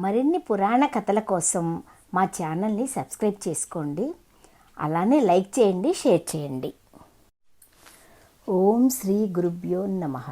మరిన్ని పురాణ కథల కోసం మా ఛానల్ని సబ్స్క్రైబ్ చేసుకోండి. అలానే లైక్ చేయండి, షేర్ చేయండి. ఓం శ్రీ గురుభ్యో నమః.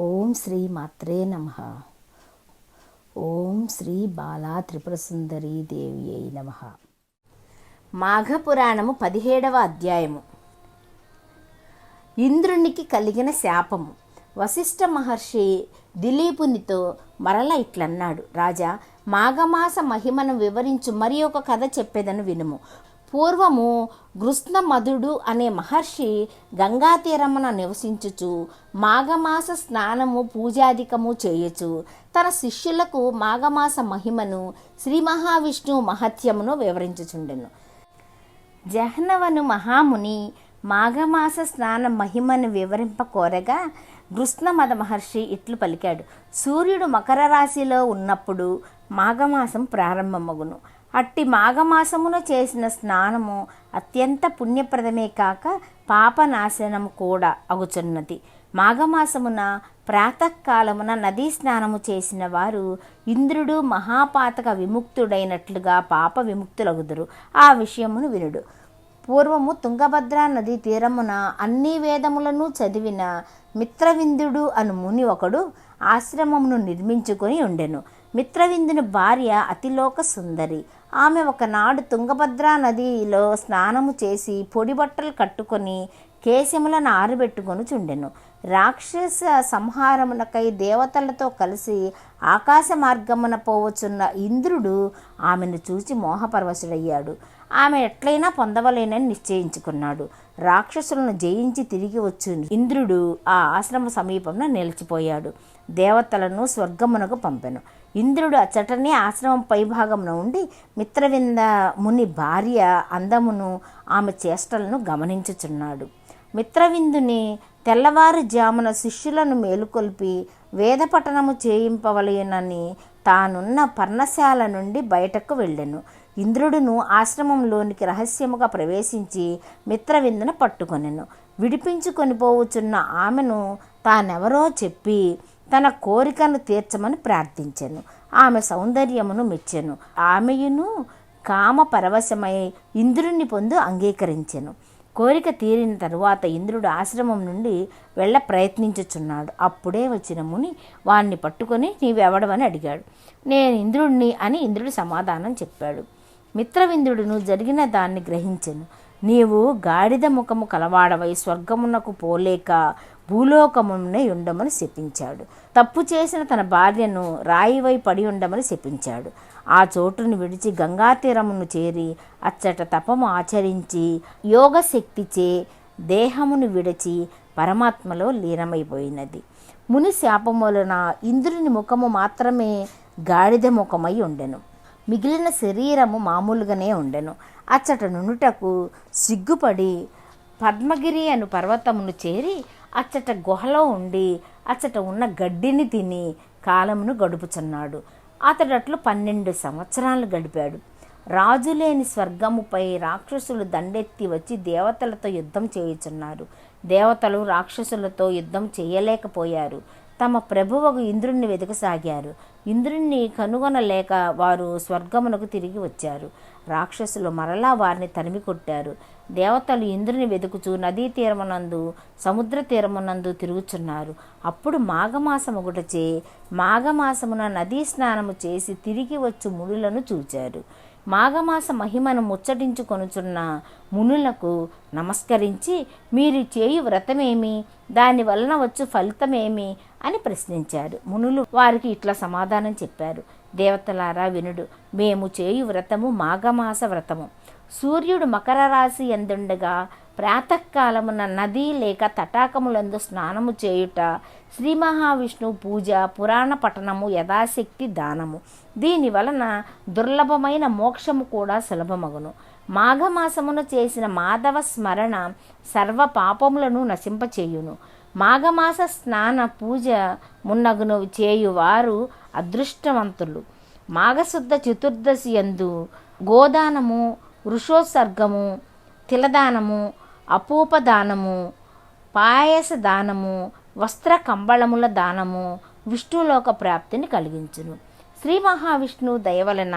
ఓం శ్రీ మాత్రే నమః. ఓం శ్రీ బాలా త్రిపుర సుందరీ దేవి అయి నమః. మాఘపురాణము 17వ అధ్యాయము. ఇంద్రునికి కలిగిన శాపము. వశిష్ఠ మహర్షి దిలీపునితో మరల ఇట్లన్నాడు. రాజా, మాఘమాస మహిమను వివరించు మరి ఒక కథ చెప్పేదను వినుము. పూర్వము గృష్ణమధుడు అనే మహర్షి గంగా తీరమున నివసించుచు మాఘమాస స్నానము పూజాధికము చేయుచు తన శిష్యులకు మాఘమాస మహిమను శ్రీ మహావిష్ణువు మహత్యమును వివరించుచుండెను. జహ్నవను మహాముని మాఘమాస స్నాన మహిమను వివరింపకోరగా గృష్ణమద మహర్షి ఇట్లు పలికాడు. సూర్యుడు మకర రాశిలో ఉన్నప్పుడు మాఘమాసం ప్రారంభమగును. అట్టి మాఘమాసమున చేసిన స్నానము అత్యంత పుణ్యప్రదమే కాక పాపనాశనము కూడా అగుచున్నది. మాఘమాసమున ప్రాతకాలమున నదీ స్నానము చేసిన వారు ఇంద్రుడు మహాపాతక విముక్తుడైనట్లుగా పాప విముక్తులగుదురు. ఆ విషయమును వినుడు. పూర్వము తుంగభద్రా నదీ తీరమున అన్ని వేదములను చదివిన మిత్రవిందుడు అను ముని ఒకడు ఆశ్రమమును నిర్మించుకొని ఉండెను. మిత్రవిందుని భార్య అతిలోక సుందరి. ఆమె ఒకనాడు తుంగభద్రా నదిలో స్నానము చేసి పొడి బట్టలు కట్టుకొని కేశములను ఆరబెట్టుకొని చుండెను. రాక్షస సంహారమునకై దేవతలతో కలిసి ఆకాశ మార్గమున పోవచున్న ఇంద్రుడు ఆమెను చూచి మోహపరవశుడయ్యాడు. ఆమె ఎట్లయినా పొందవలేనని నిశ్చయించుకున్నాడు. రాక్షసులను జయించి తిరిగి వచ్చు ఇంద్రుడు ఆ ఆశ్రమ సమీపంలో నిలిచిపోయాడు. దేవతలను స్వర్గమునకు పంపెను. ఇంద్రుడు అచ్చటనే ఆశ్రమం పైభాగమున ఉండి మిత్రవింద ముని భార్య అందమును ఆమె చేష్టలను గమనించుచున్నాడు. మిత్రవిందుని తెల్లవారుజామున శిష్యులను మేలుకొల్పి వేద పఠనము చేయింపవలెనని తానున్న పర్ణశాల నుండి బయటకు వెళ్ళెను. ఇంద్రుడును ఆశ్రమంలోనికి రహస్యముగా ప్రవేశించి మిత్రవిందును పట్టుకొనెను. విడిపించుకొని పోవుచున్న ఆమెను తానెవరో చెప్పి తన కోరికను తీర్చమని ప్రార్థించెను. ఆమె సౌందర్యమును మెచ్చెను. ఆమెయును కామ పరవశమై ఇంద్రుని పొందు అంగీకరించెను. కోరిక తీరిన తరువాత ఇంద్రుడు ఆశ్రమం నుండి వెళ్ళ ప్రయత్నించుచున్నాడు. అప్పుడే వచ్చిన ముని వాణ్ణి పట్టుకొని నీవెవడవని అడిగాడు. నేను ఇంద్రుడిని అని ఇంద్రుడు సమాధానం చెప్పాడు. మిత్రవిందుడును జరిగిన దాన్ని గ్రహించెను. నీవు గాడిద ముఖము కలవాడవై స్వర్గమునకు పోలేక భూలోకమునే ఉండమని శపించాడు. తప్పు చేసిన తన భార్యను రాయివై పడి ఉండమని శపించాడు. ఆ చోటును విడిచి గంగాతీరమును చేరి అచ్చట తపము ఆచరించి యోగశక్తిచే దేహమును విడిచి పరమాత్మలో లీనమైపోయినది. ముని శాపము వలన ఇంద్రుని ముఖము మాత్రమే గాడిద ముఖమై ఉండెను. మిగిలిన శరీరము మామూలుగానే ఉండెను. అచ్చట నునుటకు సిగ్గుపడి పద్మగిరి అను పర్వతమును చేరి అచ్చట గుహలో ఉండి అచ్చట ఉన్న గడ్డిని తిని కాలమును గడుపుచున్నాడు. అతడట్లు 12 సంవత్సరాలు గడిపాడు. రాజులేని స్వర్గముపై రాక్షసులు దండెత్తి వచ్చి దేవతలతో యుద్ధం చేయుచున్నారు. దేవతలు రాక్షసులతో యుద్ధం చేయలేకపోయారు. తమ ప్రభువుకు ఇంద్రుణ్ణి వెతకసాగారు. ఇంద్రుణ్ణి కనుగొనలేక వారు స్వర్గమునకు తిరిగి వచ్చారు. రాక్షసులు మరలా వారిని తరిమి కొట్టారు. దేవతలు ఇంద్రుని వెతుకుచూ నదీ తీరమునందు సముద్ర తీరమునందు తిరుగుచున్నారు. అప్పుడు మాఘమాసమొకటచే మాఘమాసమున నదీ స్నానము చేసి తిరిగి వచ్చు మునులను చూచారు. మాఘమాస మహిమను ముచ్చటించుకొనుచున్న మునులకు నమస్కరించి మీరు చేయు వ్రతమేమి, దాని వలన వచ్చు ఫలితమేమి అని ప్రశ్నించారు. మునులు వారికి ఇట్లా సమాధానం చెప్పారు. దేవతలారా వినుడు. మేము చేయు వ్రతము మాఘమాస వ్రతము. సూర్యుడు మకర రాశి యందుండగా ప్రాతకాలమున నది లేక తటాకములందు స్నానము చేయుట, శ్రీ మహావిష్ణువు పూజ, పురాణ పఠనము, యథాశక్తి దానము. దీని వలన దుర్లభమైన మోక్షము కూడా సులభమగును. మాఘమాసమున చేసిన మాధవ స్మరణ సర్వ పాపములను నశింపచేయును. మాఘమాస స్నాన పూజ మున్నగును చేయువారు అదృష్టవంతులు. మాఘశుద్ధ చతుర్దశి యందు గోదానము, వృషోత్సర్గము, తిలదానము, అపూపదానము, పాయస దానము, వస్త్ర కంబళముల దానము విష్ణులోక ప్రాప్తిని కలిగించును. శ్రీ మహావిష్ణువు దయవలన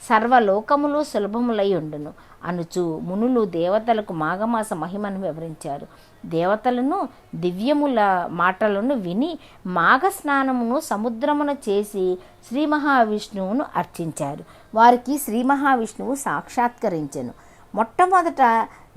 సర్వలోకములు సులభములై ఉండును అనుచు మునులు దేవతలకు మాఘమాస మహిమను వివరించారు. దేవతలను దివ్యముల మాటలను విని మాఘ స్నానమును సముద్రమున చేసి శ్రీ మహావిష్ణువును అర్చించారు. వారికి శ్రీ మహావిష్ణువు సాక్షాత్కరించెను. మొట్టమొదట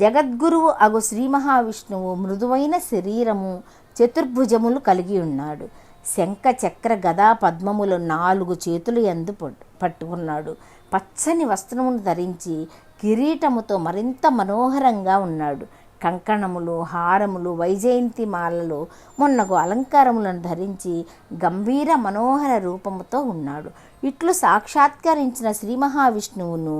జగద్గురువు అగు శ్రీ మహావిష్ణువు మృదువైన శరీరము, చతుర్భుజములు కలిగి ఉన్నాడు. శంఖ చక్ర గదా పద్మములు 4 చేతులు యందు పట్టుకున్నాడు. పచ్చని వస్త్రమును ధరించి కిరీటముతో మరింత మనోహరంగా ఉన్నాడు. కంకణములు, హారములు, వైజయంతి మాలలు మొన్నగు అలంకారములను ధరించి గంభీర మనోహర రూపముతో ఉన్నాడు. ఇట్లు సాక్షాత్కరించిన శ్రీ మహావిష్ణువును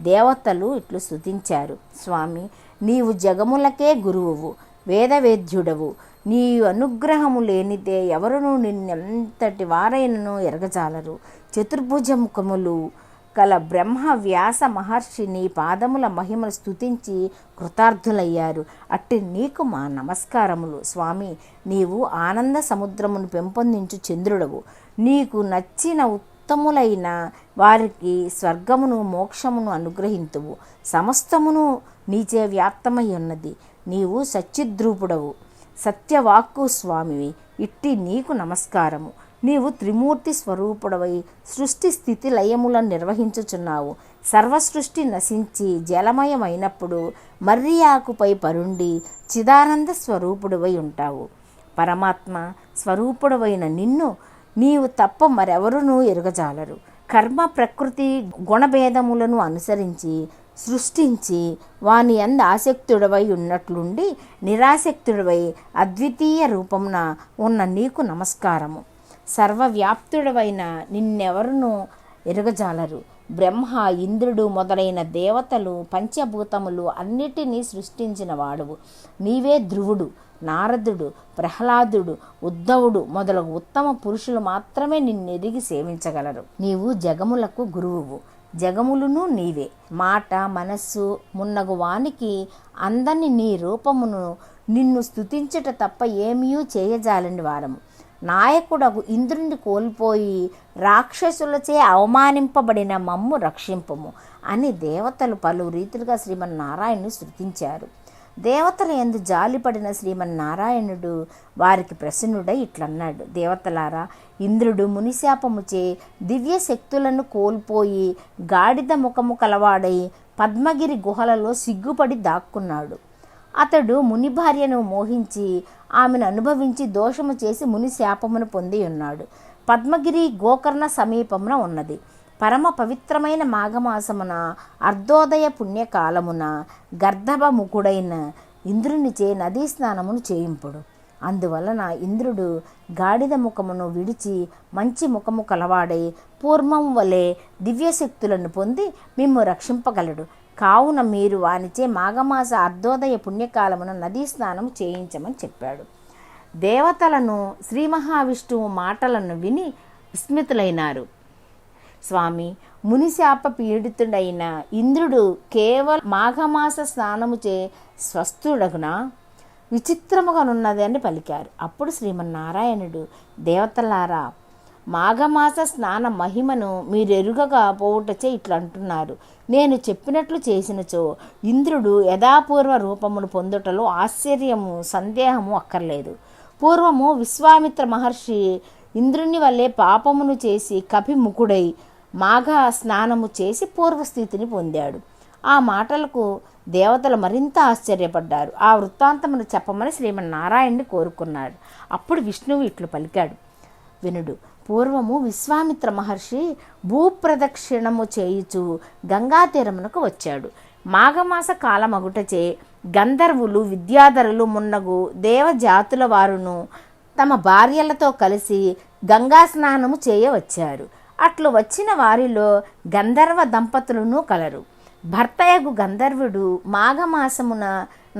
దేవతలు ఇట్లు స్తుతించారు. స్వామి, నీవు జగములకే గురువువు, వేదవేద్యుడవు. నీ అనుగ్రహము లేనిదే ఎవరునూ నిన్నెంతటి వారైనను ఎరగజాలరు. చతుర్భుజముఖములు కల బ్రహ్మ వ్యాస మహర్షి నీ పాదముల మహిమను స్తుతించి కృతార్థులయ్యారు. అట్టి నీకు మా నమస్కారములు. స్వామి, నీవు ఆనంద సముద్రమును పెంపొందించు చంద్రుడవు. నీకు నచ్చిన ఉత్తములైన వారికి స్వర్గమును మోక్షమును అనుగ్రహింతువు. సమస్తమును నీచే వ్యాప్తమై ఉన్నది. నీవు సచ్చిద్రూపుడవు, సత్యవాక్కు స్వామివి. ఇట్టి నీకు నమస్కారము. నీవు త్రిమూర్తి స్వరూపుడవై సృష్టి స్థితి లయములను నిర్వహించుచున్నావు. సర్వసృష్టి నశించి జలమయమైనప్పుడు మర్రి ఆకుపై పరుండి చిదానంద స్వరూపుడవై ఉంటావు. పరమాత్మ స్వరూపుడవైన నిన్ను నీవు తప్ప మరెవరునూ ఎరుగజాలరు. కర్మ ప్రకృతి గుణభేదములను అనుసరించి సృష్టించి వాని యందు ఆసక్తుడవై ఉన్నట్లుండి నిరాసక్తుడవై అద్వితీయ రూపమున ఉన్న నీకు నమస్కారము. సర్వవ్యాప్తుడవైన నిన్నెవరునూ ఎరుగజాలరు. బ్రహ్మ, ఇంద్రుడు మొదలైన దేవతలు, పంచభూతములు అన్నిటినీ సృష్టించిన వాడువు. నీవే ధ్రువుడు, నారదుడు, ప్రహ్లాదుడు, ఉద్ధవుడు మొదలగు ఉత్తమ పురుషులు మాత్రమే నిన్నెరిగి సేవించగలరు. నీవు జగములకు గురువువు, జగములును నీవే. మాట, మనస్సు మున్నగు వానికి అందని నీ రూపమును నిన్ను స్తుతించుట తప్ప ఏమీ చేయజాలని వారము. నాయకుడగు ఇంద్రుని కోల్పోయి రాక్షసులచే అవమానింపబడిన మమ్ము రక్షింపము అని దేవతలు పలు రీతులుగా శ్రీమన్నారాయణుని స్తుతించారు. దేవతల యందు జాలిపడిన శ్రీమన్నారాయణుడు వారికి ప్రసన్నుడై ఇట్లన్నాడు. దేవతలారా, ఇంద్రుడు మునిశాపముచే దివ్య శక్తులను కోల్పోయి గాడిద ముఖము కలవాడై పద్మగిరి గుహలలో సిగ్గుపడి దాక్కున్నాడు. అతడు ముని భార్యను మోహించి ఆమెను అనుభవించి దోషము చేసి ముని శాపమును పొంది ఉన్నాడు. పద్మగిరి గోకర్ణ సమీపమున ఉన్నది. పరమ పవిత్రమైన మాఘమాసమున అర్ధోదయ పుణ్యకాలమున గర్ధభముఖుడైన ఇంద్రునిచే నదీ స్నానమును చేయింపుడు. అందువలన ఇంద్రుడు గాడిద ముఖమును విడిచి మంచి ముఖము కలవాడై పూర్వం వలె దివ్యశక్తులను పొంది మిమ్ము రక్షింపగలడు. కావున మీరు వానిచే మాఘమాస అర్ధోదయ పుణ్యకాలమున నదీ స్నానం చేయించమని చెప్పాడు. దేవతలను శ్రీ మహావిష్ణువు మాటలను విని విస్మితులైనారు. స్వామి, మునిశాప పీడితుడైన ఇంద్రుడు కేవలం మాఘమాస స్నానముచే స్వస్థుడగునా? విచిత్రముగానున్నది అని పలికారు. అప్పుడు శ్రీమన్నారాయణుడు, దేవతలారా, మాఘమాస స్నాన మహిమను మీరెరుగగా పోవుటచే ఇట్లంటున్నారు. నేను చెప్పినట్లు చేసినచో ఇంద్రుడు యథాపూర్వ రూపమును పొందుటలో ఆశ్చర్యము సందేహము అక్కర్లేదు. పూర్వము విశ్వామిత్ర మహర్షి ఇంద్రుని వల్లే పాపమును చేసి కపిముఖుడై మాఘ స్నానము చేసి పూర్వస్థితిని పొందాడు. ఆ మాటలకు దేవతలు మరింత ఆశ్చర్యపడ్డారు. ఆ వృత్తాంతమును చెప్పమని శ్రీమన్నారాయణుని కోరుకున్నాడు. అప్పుడు విష్ణువు ఇట్లు పలికాడు, వినుడు. పూర్వము విశ్వామిత్ర మహర్షి భూప్రదక్షిణము చేయుచు గంగా తీరమునకు వచ్చాడు. మాఘమాస కాలమగుటచే గంధర్వులు, విద్యాధరులు మున్నగు దేవజాతుల వారును తమ భార్యలతో కలిసి గంగా స్నానము చేయవచ్చారు. అట్లు వచ్చిన వారిలో గంధర్వ దంపతులను కలరు. భర్తయగు గంధర్వుడు మాఘమాసమున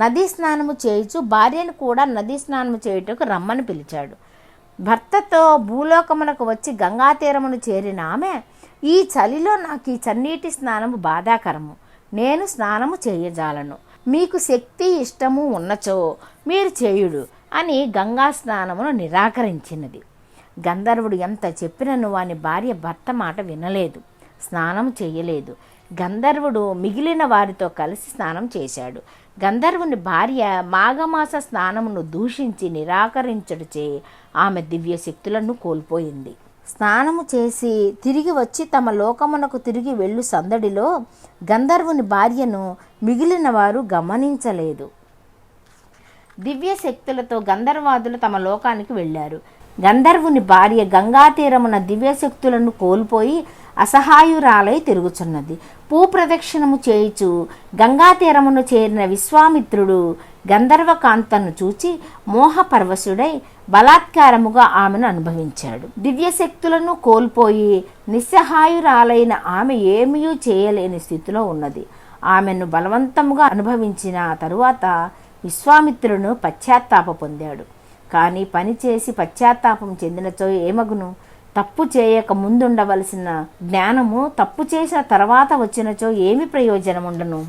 నదీ స్నానము చేయుచు భార్యను కూడా నదీ స్నానము చేయుటకు రమ్మని పిలిచాడు. భర్తతో భూలోకమునకు వచ్చి గంగా తీరమును చేరిన ఆమె, ఈ చలిలో నాకు ఈ చన్నీటి స్నానము బాధాకరము, నేను స్నానము చేయజాలను. మీకు శక్తి ఇష్టము ఉన్నచో మీరు చేయుడు అని గంగా స్నానమును నిరాకరించినది. గంధర్వుడు ఎంత చెప్పినను వాని భార్య భర్త మాట వినలేదు, స్నానం చేయలేదు. గంధర్వుడు మిగిలిన వారితో కలిసి స్నానం చేశాడు. గంధర్వుని భార్య మాఘమాస స్నానమును దూషించి నిరాకరించుటచే ఆమె దివ్యశక్తులను కోల్పోయింది. స్నానము చేసి తిరిగి వచ్చి తమ లోకమునకు తిరిగి వెళ్ళు సందడిలో గంధర్వుని భార్యను మిగిలిన వారు గమనించలేదు. దివ్యశక్తులతో గంధర్వాదులు తమ లోకానికి వెళ్ళారు. గంధర్వుని భార్య గంగాతీరమున దివ్యశక్తులను కోల్పోయి అసహాయురాలై తిరుగుచున్నది. భూప్రదక్షిణము చేయుచు గంగాతీరమును చేరిన విశ్వామిత్రుడు గంధర్వకాంతను చూచి మోహపరవశుడై బలాత్కారముగా ఆమెను అనుభవించాడు. దివ్యశక్తులను కోల్పోయి నిస్సహాయురాలైన ఆమె ఏమీ చేయలేని స్థితిలో ఉన్నది. ఆమెను బలవంతముగా అనుభవించిన తరువాత విశ్వామిత్రుడు పశ్చాత్తాప పొందాడు. కానీ పనిచేసి పశ్చాత్తాపం చెందినచో ఏమగును? తప్పు చేయక ముందుండవలసిన జ్ఞానము తప్పు చేసిన తర్వాత వచ్చినచో ఏమి ప్రయోజనం ఉండను?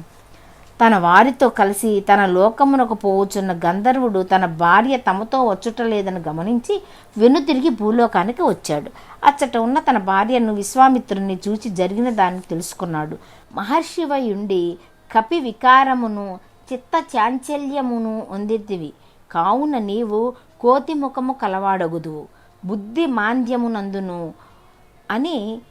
తన వారితో కలిసి తన లోకమునకు పోవచ్చున్న గంధర్వుడు తన భార్య తమతో వచ్చుటలేదని గమనించి వెనుతిరిగి భూలోకానికి వచ్చాడు. అచ్చట ఉన్న తన భార్యను విశ్వామిత్రుని చూచి జరిగిన దాన్ని తెలుసుకున్నాడు. మహర్షివయుండి కపి వికారమును చిత్త చాంచల్యమును పొందితివి, కావున నీవు కోతి ముఖము కలవాడగుదువు, బుద్ధి మాంద్యమునందును అని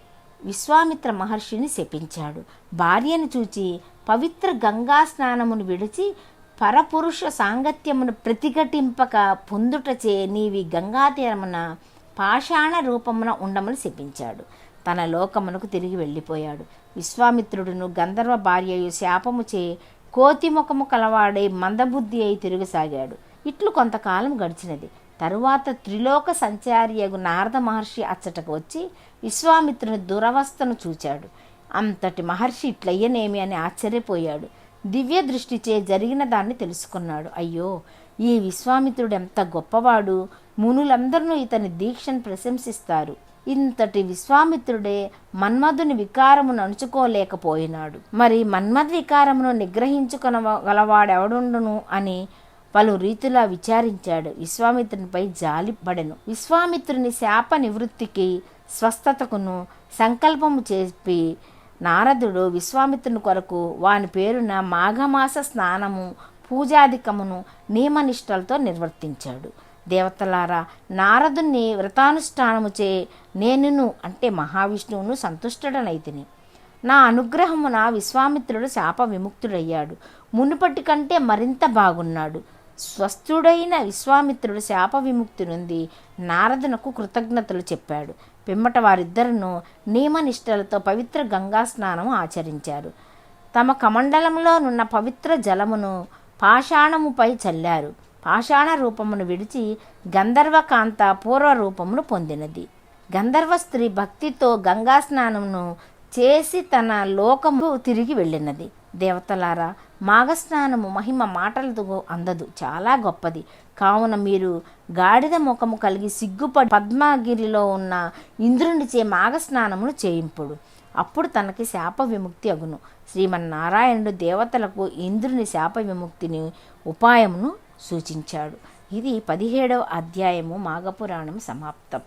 విశ్వామిత్ర మహర్షిని శపించాడు. భార్యను చూచి పవిత్ర గంగా స్నానమును విడిచి పరపురుష సాంగత్యమును ప్రతిఘటింపక పొందుటచే నీవి గంగాతీరమున పాషాణ రూపమున ఉండమని శపించాడు. తన లోకమునకు తిరిగి వెళ్ళిపోయాడు. విశ్వామిత్రుడును గంధర్వ భార్యయు శాపముచే కోతిముఖము కలవాడై మందబుద్ధి అయి తిరుగుసాగాడు. ఇట్లు కొంతకాలం గడిచినది. తరువాత త్రిలోక సంచారియగు నారద మహర్షి అచ్చటకు వచ్చి విశ్వామిత్రుని దురవస్థను చూచాడు. అంతటి మహర్షి ఇట్లయ్యనేమి అని ఆశ్చర్యపోయాడు. దివ్య దృష్టిచే జరిగిన దాన్ని తెలుసుకున్నాడు. అయ్యో, ఈ విశ్వామిత్రుడు ఎంత గొప్పవాడు! మునులందరూ ఇతని దీక్షను ప్రశంసిస్తారు. ఇంతటి విశ్వామిత్రుడే మన్మధుని వికారమును అణుచుకోలేకపోయినాడు. మరి మన్మథ వికారమును నిగ్రహించుకొనగలవాడెవడుండును అని పలు రీతిలా విచారించాడు. విశ్వామిత్రునిపై జాలిపడెను. విశ్వామిత్రుని శాప నివృత్తికి స్వస్థతకును సంకల్పము చెప్పి నారదుడు విశ్వామిత్రుని కొరకు వాని పేరున మాఘమాస స్నానము పూజాధికమును నియమనిష్టలతో నిర్వర్తించాడు. దేవతలారా, నారదుని వ్రతానుష్ఠానముచే నేనును అంటే మహావిష్ణువును సంతుష్టుడనైతిని. నా అనుగ్రహమున విశ్వామిత్రుడు శాప విముక్తుడయ్యాడు. మునుపటి కంటే మరింత బాగున్నాడు. స్వస్థుడైన విశ్వామిత్రుడు శాప విముక్తి నుండి నారదునకు కృతజ్ఞతలు చెప్పాడు. పిమ్మట వారిద్దరును నియమనిష్టలతో పవిత్ర గంగా స్నానము ఆచరించారు. తమ కమండలంలోనున్న పవిత్ర జలమును పాషాణముపై చల్లారు. పాషాణ రూపమును విడిచి గంధర్వకాంత పూర్వ రూపమును పొందినది. గంధర్వ స్త్రీ భక్తితో గంగా స్నానమును చేసి తన లోకము తిరిగి వెళ్ళినది. దేవతలారా, మాఘస్నానము మహిమ మాటలతో అందదు, చాలా గొప్పది. కావున మీరు గాడిద ముఖము కలిగి సిగ్గుపడి పద్మగిరిలో ఉన్న ఇంద్రునిచే మాఘస్నానమును చేయింపుడు. అప్పుడు తనకి శాప విముక్తి అగును. శ్రీమన్నారాయణుడు దేవతలకు ఇంద్రుని శాప విముక్తిని ఉపాయమును సూచించాడు. ఇది 17వ అధ్యాయము మాఘపురాణం సమాప్తం.